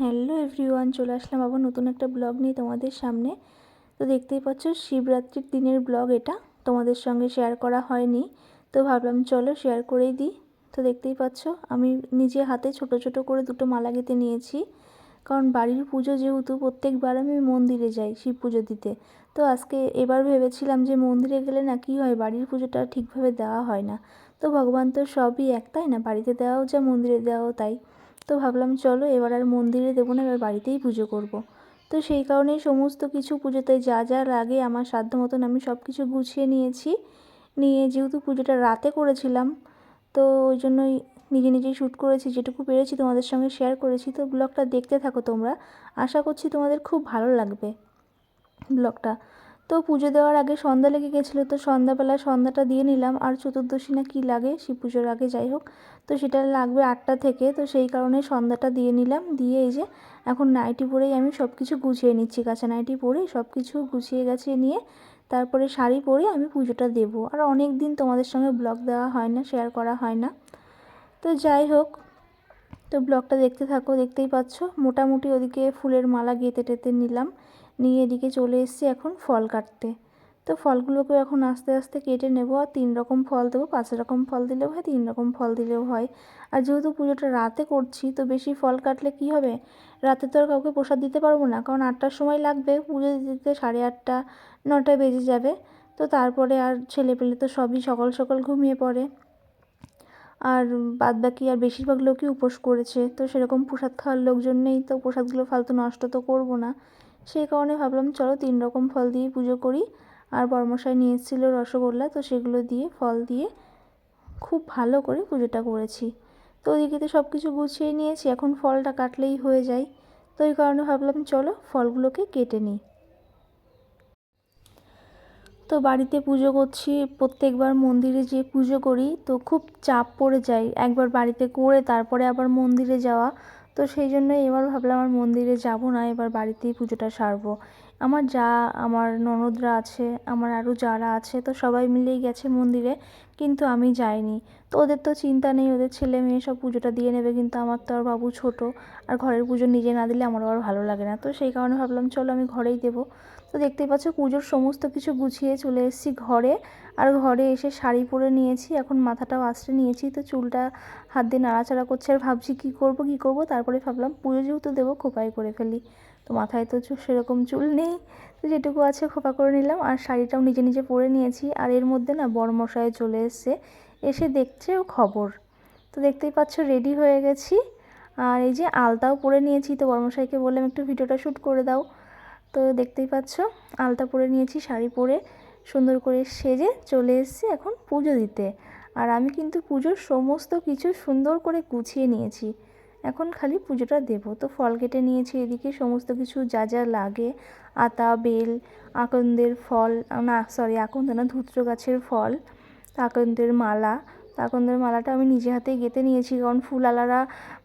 Hello everyone, চলে আসলাম আবার নতুন একটা ব্লগ নিয়ে তোমাদের সামনে। তো দেখতেই পাচ্ছ শিবরাত্রির দিনের ব্লগ এটা, তোমাদের সঙ্গে শেয়ার করা হয়নি, তো ভাবলাম চলো শেয়ার করেই দিই। তো দেখতেই পাচ্ছ আমি নিজে হাতে ছোট ছোট করে দুটো মালা গেঁথে নিয়েছি, কারণ বাড়ির পুজো যেহেতু প্রত্যেকবার আমি মন্দিরে যাই শিব পুজো দিতে। তো আজকে এবার ভেবেছিলাম যে মন্দিরে গেলে না কী হয়, বাড়ির পুজোটা ঠিকভাবে দেওয়া হয় না। তো ভগবান তো সবই এক, তাই না? বাড়িতে দেওয়াও যা মন্দিরে দেওয়াও তাই। তো ভাবলাম চলো এবার আর মন্দিরে দেবো না, এবার বাড়িতেই পুজো করব। তো সেই কারণেই সমস্ত কিছু পুজোতে যা যা লাগে আমার সাধ্য মতন আমি সব কিছু গুছিয়ে নিয়েছি। নিয়ে যেহেতু পুজোটা রাতে করেছিলাম, তো ওই জন্যই নিজে নিজেই শ্যুট করেছি, যেটুকু পেরেছি তোমাদের সঙ্গে শেয়ার করেছি। তো ব্লগটা দেখতে থাকো তোমরা, আশা করছি তোমাদের খুব ভালো লাগবে ব্লগটা। তো পুজো দেওয়ার আগে সন্ধ্যা লেগে গেছিলো, তো সন্ধ্যাবেলা সন্ধ্যাটা দিয়ে নিলাম। আর চতুর্দশী না কী লাগে শিব পুজোর আগে, যাই হোক, তো সেটা লাগবে 8টা থেকে, তো সেই কারণে সন্ধ্যাটা দিয়ে নিলাম। দিয়ে এই যে এখন নাইটি পরেই আমি সব কিছু গুছিয়ে নিচ্ছি, কাঁচা নাইটি পরে সব কিছু গুছিয়ে গাছিয়ে নিয়ে তারপরে শাড়ি পরে আমি পুজোটা দেবো। আর অনেক দিন তোমাদের সঙ্গে ব্লগ দেওয়া হয় না, শেয়ার করা হয় না। তো যাই হোক, তো ব্লগটা দেখতে থাকো। দেখতেই পাচ্ছ মোটামুটি ওদিকে ফুলের মালা গেঁথে টেতে নিলাম, নিয়ে এদিকে চলে এসেছি এখন ফল কাটতে। তো ফলগুলোকে এখন আস্তে আস্তে কেটে নেব। আর 3 রকম ফল দেবো, 5 রকম ফল দিলেও হয়, 3 রকম ফল দিলেও হয়। আর যেহেতু পুজোটা রাতে করছি, তো বেশি ফল কাটলে কি হবে, রাতে তো আর কাউকে প্রসাদ দিতে পারবো না, কারণ 8টার সময় লাগবে পুজো দিতে, 8:30 9টায় বেজে যাবে। তো তারপরে আর ছেলেপেলে তো সবই সকাল সকাল ঘুমিয়ে পড়ে, আর বাদবাকি আর বেশিরভাগ লোকই উপোস করেছে, তো সেরকম প্রসাদ খাওয়ার লোকজন নেই, তো প্রসাদগুলো ফালতু নষ্ট তো করবো না। সেই কারণে ভাবলাম চলো 3 রকম ফল দিয়ে পুজো করি। আর বড়মশাই নিয়ে এসেছিলো রসগোল্লা, তো সেগুলো দিয়ে ফল দিয়ে খুব ভালো করে পুজোটা করেছি। তো ওদিকে তো সব কিছু গুছিয়ে নিয়েছি, এখন ফলটা কাটলেই হয়ে যায়। তো এই কারণে ভাবলাম চলো ফলগুলোকে কেটে নিই। তো বাড়িতে পুজো করছি, প্রত্যেকবার মন্দিরে যেয়ে পুজো করি, তো খুব চাপ পড়ে যায় একবার বাড়িতে করে তারপরে আবার মন্দিরে যাওয়া। তো সেই জন্যই এবার ভাবলাম আর মন্দিরে যাব না, এবার বাড়িতেই পুজোটা সারবো। আমার যা, আমার ননদরা আছে, আমার আরও যারা আছে, তো সবাই মিলেই গেছে মন্দিরে, কিন্তু আমি যাইনি। তো ওদের তো চিন্তা নেই, ওদের ছেলে মেয়ে সব পুজোটা দিয়ে নেবে, কিন্তু আমার তো আর বাবু ছোট, আর ঘরের পুজো নিজে না দিলে আমারও আর ভালো লাগে না। তো সেই কারণে ভাবলাম চলো আমি ঘরেই দেবো। তো দেখতেই পাচ্ছ পুজোর সমস্ত কিছু গুছিয়ে চলে এসেছি ঘরে। আর ঘরে এসে শাড়ি পরে নিয়েছি, এখন মাথাটাও আঁচড়ে নিয়েছি, তো চুলটা হাত দিয়ে নাড়াচাড়া করছে, আর ভাবছি কী করব। তারপরে ভাবলাম পুজো যেহেতু দেবো, খোপাই করে ফেলি। তো মাথায় তো সেরকম চুল নেই, তো যেটুকু আছে খোপা করে নিলাম। আর শাড়িটাও নিজে নিজে পরে নিয়েছি। আর এর মধ্যে না বড়মশাই চলে এসছে, এসে দেখছে ও খবর। তো দেখতেই পাচ্ছ রেডি হয়ে গেছি, আর এই যে আলতাও পরে নিয়েছি। তো বড়মশাইকে বললাম একটু ভিডিওটা শ্যুট করে দাও। তো দেখতেই পাচ্ছ আলতা পরে নিয়েছি, শাড়ি পরে সুন্দর করে সেজে চলে এসেছি এখন পুজো দিতে। আর আমি কিন্তু পুজোর সমস্ত কিছু সুন্দর করে গুছিয়ে নিয়েছি, এখন খালি পুজোটা দেব। তো ফল কেটে নিয়েছি, এদিকে সমস্ত কিছু যা যা লাগে, আতা, বেল, আকন্দের ফল, না সরি আকন্দ না, ধুত্র গাছের ফল, আকন্দের মালা। আকন্দের মালাটা আমি নিজে হাতেই গেঁথে নিয়েছি, কারণ ফুলওয়ালারা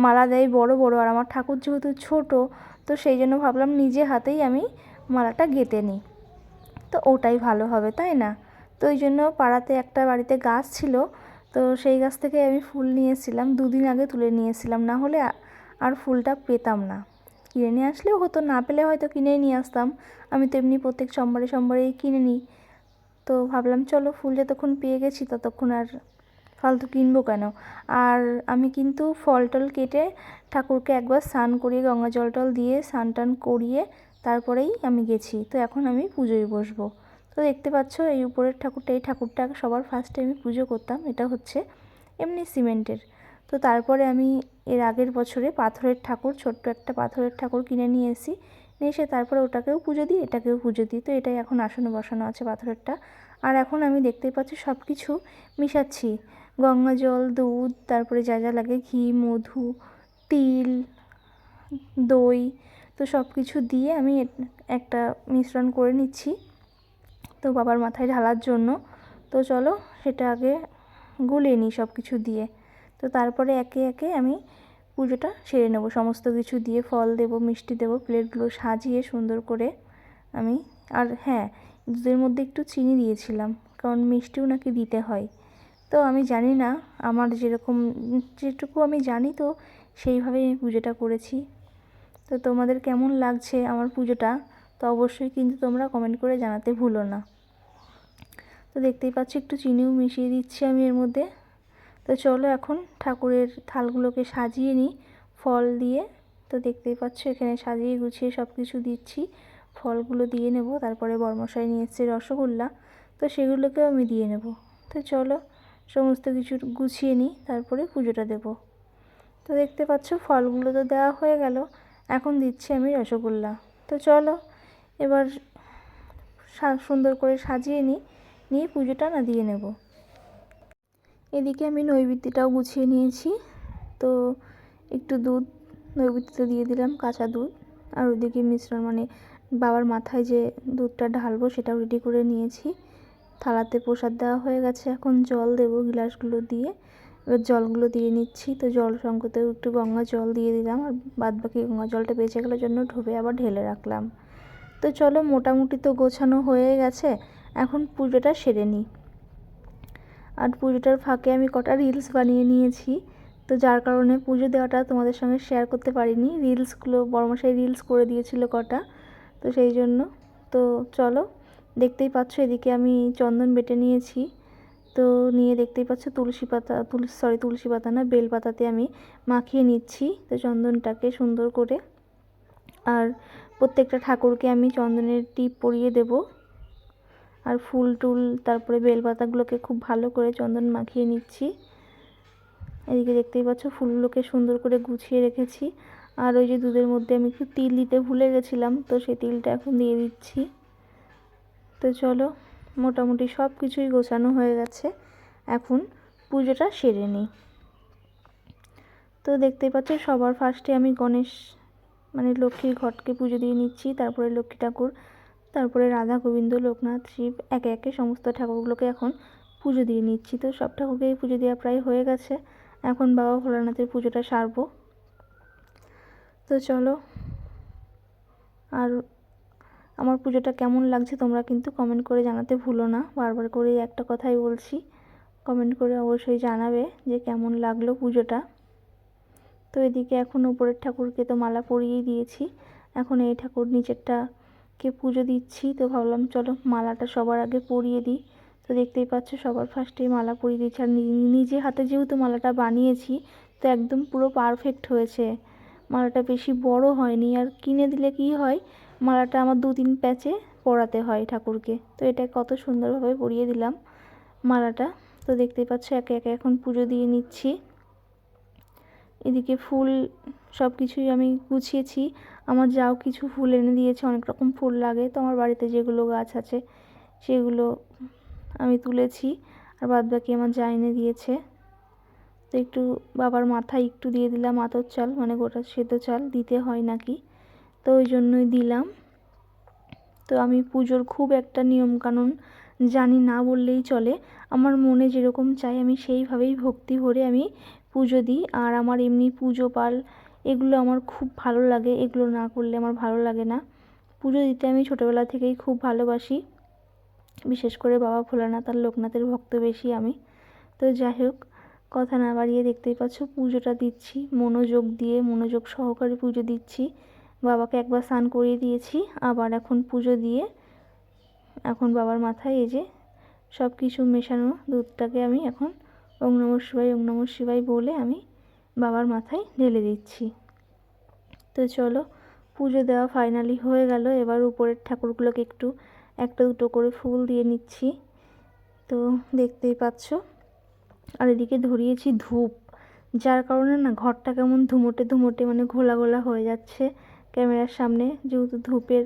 মালা দেয় বড় বড়, আর আমার ঠাকুর যেহেতু ছোট, তো সেই জন্য ভাবলাম নিজে হাতেই আমি মালাটা গেঁথে নিই, তো ওটাই ভালো হবে, তাই না? তো ওই জন্য পাড়াতে একটা বাড়িতে গাছ ছিল, তো সেই গাছ থেকে আমি ফুল নিয়েছিলাম, 2 দিন আগে তুলে নিয়েছিলাম, না হলে আর ফুলটা পেতাম না। কিনে নিয়ে আসলেও হতো, না পেলে হয়তো কিনেই নিয়ে আসতাম। আমি তো এমনি প্রত্যেক সোমবারে সোমবারেই কিনে নিই। তো ভাবলাম চলো ফুল যতক্ষণ পেয়ে গেছি ততক্ষণ আর ফালতু কিনবো কেন। আর আমি কিন্তু ফল টল কেটে ঠাকুরকে একবার স্নান করিয়ে, গঙ্গা জল টল দিয়ে স্নান টান করিয়ে তারপরেই আমি গেছি। তো এখন আমি পুজোয় বসবো। তো দেখতে পাচ্ছ এই উপরের ঠাকুরটা, এই ঠাকুরটা সবার ফার্স্টে আমি পুজো করতাম, এটা হচ্ছে এমনি সিমেন্টের। তো তারপরে আমি এর আগের বছরে পাথরের ঠাকুর, ছোট্ট একটা পাথরের ঠাকুর কিনে নিয়ে এসেছি, নিয়ে এসে তারপরে ওটাকেও পুজো দিই, এটাকেও পুজো দিই। তো এটাই এখন আসনে বসানো আছে পাথরেরটা। আর এখন আমি দেখতেই পাচ্ছি সব কিছু মিশাচ্ছি, গঙ্গা জল, দুধ, তারপরে যা যা লাগে ঘি, মধু, তিল, দই, তো সব কিছু দিয়ে আমি একটা মিশ্রণ করে নিচ্ছি, তো বাবার মাথায় ঢালার জন্য। তো চলো সেটা আগে গুলিয়ে নিই সব কিছু দিয়ে। তো তারপরে একে একে আমি পুজোটা সেরে নেব, সমস্ত কিছু দিয়ে ফল দেব, মিষ্টি দেব, প্লেটগুলো সাজিয়ে সুন্দর করে আমি। আর হ্যাঁ, দুধের মধ্যে একটু চিনি দিয়েছিলাম, কারণ মিষ্টিও নাকি দিতে হয়। তো আমি জানি না, আমার যেরকম যেটুকু আমি জানি, তো সেইভাবেই আমি পুজোটা করেছি। তো তোমাদের কেমন লাগছে আমার পুজোটা তো অবশ্যই কিন্তু তোমরা কমেন্ট করে জানাতে ভুলো না। তো দেখতেই পাচ্ছ একটু চিনিও মিশিয়ে দিচ্ছি আমি এর মধ্যে। তো চলো এখন ঠাকুরের থালগুলোকে সাজিয়ে নিই ফল দিয়ে। তো দেখতেই পাচ্ছ এখানে সাজিয়ে গুছিয়ে সব কিছু দিচ্ছি, ফলগুলো দিয়ে নেব। তারপরে বরমশাই নিয়ে এসছে রসগোল্লা, তো সেগুলোকেও আমি দিয়ে নেব। তো চলো সমস্ত কিছু গুছিয়ে নিই, তারপরে পুজোটা দেব। তো দেখতে পাচ্ছ ফলগুলো তো দেওয়া হয়ে গেল, এখন দিচ্ছি আমি রসগোল্লা। তো চলো এবার সুন্দর করে সাজিয়ে নিয়ে পুজোটা না দিয়ে নেব। এদিকে আমি নৈবেদ্যটাও গুছিয়ে নিয়েছি। তো একটু দুধ নৈবেদ্যতে দিয়ে দিলাম, কাঁচা দুধ। আর ওদিকে মিশ্রণ মানে বাবার মাথায় যে দুধটা ঢালবো সেটাও রেডি করে নিয়েছি। থালাতে প্রসাদ দেওয়া হয়ে গেছে, এখন জল দেবো গ্লাসগুলো দিয়ে। এবার জলগুলো দিয়ে নিচ্ছি। তো জল সংকটেও একটু গঙ্গা জল দিয়ে দিলাম, আর বাদবাকি গঙ্গা জলটা বেঁচে গেলের জন্য ঢোবে আবার ঢেলে রাখলাম। তো চলো মোটামুটি তো গোছানো হয়ে গেছে, এখন পুজোটা সেরে নিই। আর পুজোটার ফাঁকে আমি কটা রিলস বানিয়ে নিয়েছি, তো যার কারণে পুজো দেওয়াটা তোমাদের সঙ্গে শেয়ার করতে পারিনি। রিলসগুলো বড়মশাই রিলস করে দিয়েছিল কটা, তো সেই জন্য। তো চলো দেখতেই পাচ্ছ এদিকে আমি চন্দন বেটে নিয়েছি। তো নিয়ে দেখতেই পাচ্ছ তুলসী পাতা না, বেল পাতাতে আমি মাখিয়ে নিচ্ছি তো চন্দনটাকে সুন্দর করে। আর প্রত্যেকটা ঠাকুরকে আমি চন্দনের টিপ পরিয়ে দেব। আর ফুল টুল তারপরে বেলপাতাগুলোকে খুব ভালো করে চন্দন মাখিয়ে নিচ্ছি। এদিকে দেখতেই পাচ্ছ ফুলগুলোকে সুন্দর করে গুছিয়ে রেখেছি। আর ওই যে দুধের মধ্যে আমি একটু তিল দিতে ভুলে গেছিলাম, তো সেই তিলটা এখন দিয়ে দিচ্ছি। তো চলো মোটামুটি সব কিছুই গোছানো হয়ে গেছে, এখন পুজোটা সেরে নিই। তো দেখতেই পাচ্ছ সবার ফার্স্টে আমি গণেশ মানে লক্ষ্মীর ঘটকে পুজো দিয়ে নিচ্ছি, তারপরে লক্ষ্মী ঠাকুর, তারপরে রাধা গোবিন্দ লোকনাথ শিব একে একে সমস্ত ঠাকুরগুলোকে এখন পুজো দিয়ে নিচ্ছি। তো সব ঠাকুরকেই পুজো দেওয়া প্রায় হয়ে গেছে, এখন বাবা ভোলানাথের পুজোটা সারবো। তো চলো, আর আমার পুজোটা কেমন লাগছে তোমরা কিন্তু কমেন্ট করে জানাতে ভুলো না। বারবার করে একটা কথাই বলছি, কমেন্ট করে অবশ্যই জানাবে যে কেমন লাগলো পুজোটা। তো এদিকে এখন উপরের ঠাকুরকে তো মালা পরিয়েই দিয়েছি, এখন এই ঠাকুর নিচেরটাকে পুজো দিচ্ছি। তো ভাবলাম চলো মালাটা সবার আগে পরিয়ে দিই। তো দেখতেই পাচ্ছ সবার ফার্স্টেই মালা পরিয়ে দিচ্ছি। আর নিজে হাতে যেহেতু মালাটা বানিয়েছি, তো একদম পুরো পারফেক্ট হয়েছে। মালাটা বেশি বড় হয়নি, আর কিনে দিলে কি হয় মালাটা আমার 2-3 প্যাচে পরাতে হয় ঠাকুরকে। তো এটা কত সুন্দরভাবে পরিয়ে দিলাম মালাটা। তো দেখতেই পাচ্ছ একে একে এখন পুজো দিয়ে নিচ্ছি। এদিকে ফুল সব কিছুই আমি গুছিয়েছি, আমার যাও কিছু ফুল এনে দিয়েছে, অনেক রকম ফুল লাগে। তো আমার বাড়িতে যেগুলো গাছ আছে সেগুলো আমি তুলেছি, আর বাদবাকি আমার যা এনে দিয়েছে। তো একটু বাবার মাথায় একটু দিয়ে দিলাম আতর চাল, মানে গোটা সেদ্ধ চাল দিতে হয় নাকি, তো ওই জন্যই দিলাম। তো আমি পুজোর খুব একটা নিয়মকানুন জানি না বললেই চলে, আমার মনে যেরকম চাই আমি সেইভাবেই ভক্তি ভরে আমি পুজো দিই। আর আমার এমনি পুজো পাল এগুলো আমার খুব ভালো লাগে, এগুলো না করলে আমার ভালো লাগে না। পুজো দিতে আমি ছোটোবেলা থেকেই খুব ভালোবাসি, বিশেষ করে বাবা ভোলানাথ আর লোকনাথের ভক্ত বেশি আমি। তো যাই হোক কথা না বাড়িয়ে দেখতেই পাচ্ছ পুজোটা দিচ্ছি, মনোযোগ দিয়ে মনোযোগ সহকারে পুজো দিচ্ছি। বাবাকে একবার স্নান করিয়ে দিয়েছি, আবার এখন পুজো দিয়ে এখন বাবার মাথায় এই যে সব কিছু মেশানো দুধটাকে আমি এখন ওম নমঃ শিবায় ওম নমঃ শিবায় বলে আমি বাবার মাথায় ঢেলে দিচ্ছি। তো চলো পুজো দেওয়া ফাইনালি হয়ে গেল, এবার উপরের ঠাকুরগুলোকে একটু একটা দুটো করে ফুল দিয়ে নিচ্ছি। তো দেখতেই পাচ্ছ, আর এদিকে ধরিয়েছি ধূপ, যার কারণে না ঘরটা কেমন ধুমোটে ধুমোটে মানে ঘোলা ঘোলা হয়ে যাচ্ছে ক্যামেরার সামনে, যেহেতু ধূপের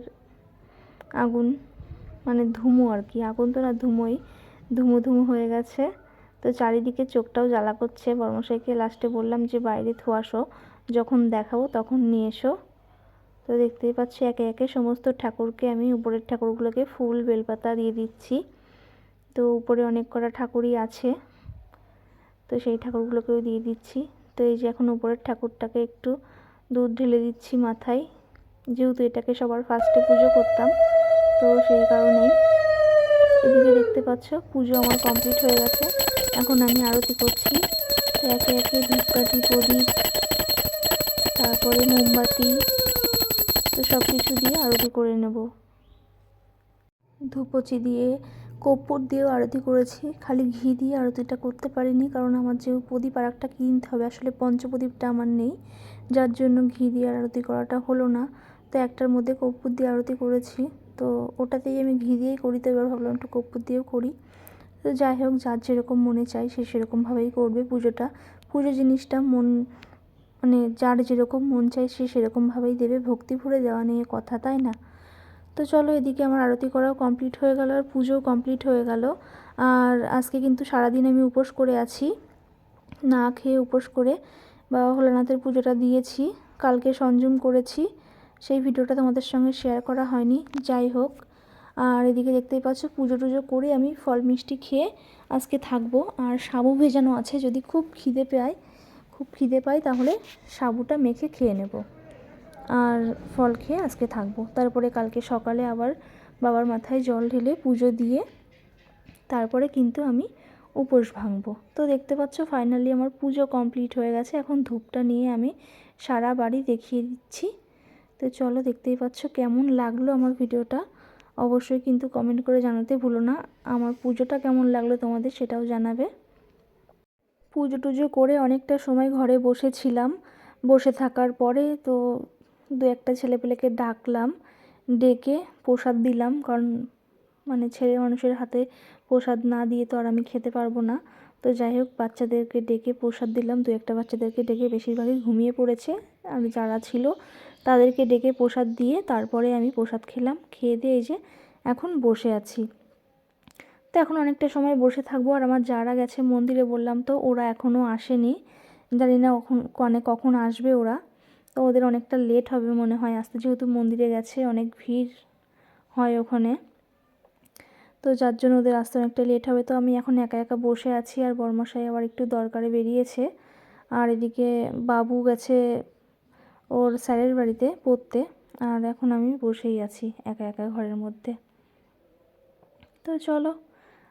আগুন মানে ধুমো আর কি, আগুন তো না ধুমোই, ধুমো ধুমো হয়ে গেছে। তো চারিদিকে চোখটাও জ্বালা করছে। বর্মশাইকে লাস্টে বললাম যে বাইরে থোয়াসো, যখন দেখাবো তখন নিয়ে এসো। তো দেখতেই পাচ্ছি একে একে সমস্ত ঠাকুরকে আমি উপরের ঠাকুরগুলোকে ফুল বেলপাতা দিয়ে দিচ্ছি। তো উপরে অনেক কটা ঠাকুরই আছে, তো সেই ঠাকুরগুলোকেও দিয়ে দিচ্ছি। তো এই যে এখন উপরের ঠাকুরটাকে একটু দুধ ঢেলে দিচ্ছি মাথায়, যেহেতু এটাকে সবার ফার্স্টে পুজো করতাম, তো সেই কারণেই। এদিকে দেখতে পাচ্ছ পুজো আমার কমপ্লিট হয়ে গেছে, এখন আমি আরতি করছি। তো একে একে ধূপকাঠি প্রদীপ তারপরে মোমবাতি তো সব কিছু দিয়ে আরতি করে নেব। ধূপচি দিয়ে কর্পূর দিয়েও আরতি করেছি, খালি ঘি দিয়ে আরতিটা করতে পারিনি, কারণ আমার যে প্রদীপ আর একটা কিনতে হবে, আসলে পঞ্চপ্রদীপটা আমার নেই, যার জন্য ঘি দিয়ে আরতি করাটা হলো না। তো একটার মধ্যে কর্পূর দিয়ে আরতি করেছি, তো ওটাতেই আমি ঘি দিয়েই করি, তো এবার ভাবলাম একটু কর্পূর দিয়েও করি। তো যাই হোক, যার যেরকম মনে চাই সে সেরকমভাবেই করবে পুজোটা। পুজো জিনিসটা মানে যার যেরকম মন চাই সে সেরকমভাবেই দেবে, ভক্তি ভরে দেওয়া নিয়ে কথা, তাই না? তো চলো, এদিকে আমার আরতি করাও কমপ্লিট হয়ে গেল আর পুজোও কমপ্লিট হয়ে গেল। আর আজকে কিন্তু সারাদিন আমি উপোস করে আছি, না খেয়ে উপোস করে বাবা ভোলানাথের পুজোটা দিয়েছি। কালকে সঞ্জম করেছি, সেই ভিডিওটা তোমাদের সঙ্গে শেয়ার করা হয়নি। যাই হোক, আর এদিকে দেখতেই পাচ্ছ পুজো টুজো করে আমি ফল মিষ্টি খেয়ে আজকে থাকবো। আর সাবু ভেজানো আছে, যদি খুব খিদে পাই তাহলে সাবুটা মেখে খেয়ে নেব, আর ফল খেয়ে আজকে থাকবো। তারপরে কালকে সকালে আবার বাবার মাথায় জল ঢেলে পুজো দিয়ে তারপরে কিন্তু আমি উপোস ভাঙবো। তো দেখতে পাচ্ছ ফাইনালি আমার পুজো কমপ্লিট হয়ে গেছে। এখন ধূপটা নিয়ে আমি সারা বাড়ি দেখিয়ে দিচ্ছি। তো চলো, দেখতেই পাচ্ছ কেমন লাগলো আমার ভিডিওটা, অবশ্যই কিন্তু কমেন্ট করে জানাতে ভুলো না। আমার পুজোটা কেমন লাগলো তোমাদের সেটাও জানাবে। পুজো টুজো করে অনেকটা সময় ঘরে বসেছিলাম, বসে থাকার পরে তো দু একটা ছেলেপেলেকে ডাকলাম, ডেকে প্রসাদ দিলাম, কারণ মানে ছেলে মানুষের হাতে প্রসাদ না দিয়ে তো আর আমি খেতে পারবো না। তো যাই হোক, বাচ্চাদেরকে ডেকে প্রসাদ দিলাম, দু একটা বাচ্চাদেরকে ডেকে, বেশিরভাগই ঘুমিয়ে পড়েছে, আর যারা ছিল তাদেরকে ডেকে প্রসাদ দিয়ে তারপরে আমি প্রসাদ খেলাম। খেয়ে দিয়ে এই যে এখন বসে আছি। তো এখন অনেকটা সময় বসে থাকবো। আর আমার যারা গেছে মন্দিরে বললাম তো, ওরা এখনও আসেনি, জানি না কখন আসবে ওরা। তো ওদের অনেকটা লেট হবে মনে হয় আসতে, যেহেতু মন্দিরে গেছে, অনেক ভিড় হয় ওখানে, তো যার জন্য ওদের আসতে অনেকটা লেট হবে। তো আমি এখন একা একা বসে আছি, আর বর্মশাই আবার একটু দরকারে বেরিয়েছে। আর এদিকে বাবু গেছে ওর স্যারের বাড়িতে পড়তে, আর এখন আমি বসেই আছি একা একা ঘরের মধ্যে। তো চলো,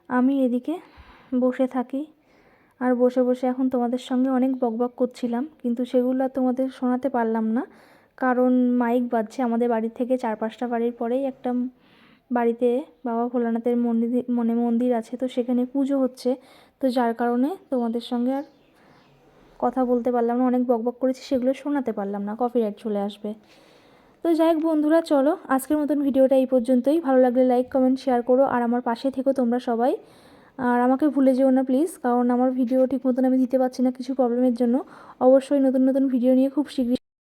আমি এদিকে বসে থাকি, আর বসে বসে এখন তোমাদের সঙ্গে অনেক বকবক করছিলাম, কিন্তু সেগুলো আর তোমাদের শোনাতে পারলাম না, কারণ মাইক বাজছে। আমাদের বাড়ি থেকে 4-5টা বাড়ির পরেই একটা বাড়িতে বাবা ভোলানাথের মন্দির আছে, তো সেখানে পুজো হচ্ছে, তো যার কারণে তোমাদের সঙ্গে আর কথা বলতে পারলাম না, অনেক বকবক করেছি, সেগুলো শোনাতে পারলাম না, কপিরাইট চলে আসবে। তো যাই হোক বন্ধুরা, চলো আজকের মতন ভিডিওটা এই পর্যন্তই। ভালো লাগলে লাইক কমেন্ট শেয়ার করো, আর আমার পাশে থেকো তোমরা সবাই। আর আমাকে ভুলে যেও না প্লিজ, কারণ আমার ভিডিও ঠিক মতন আমি দিতে পারছি না কিছু প্রবলেমের জন্য। অবশ্যই নতুন নতুন ভিডিও নিয়ে খুব শীঘ্রই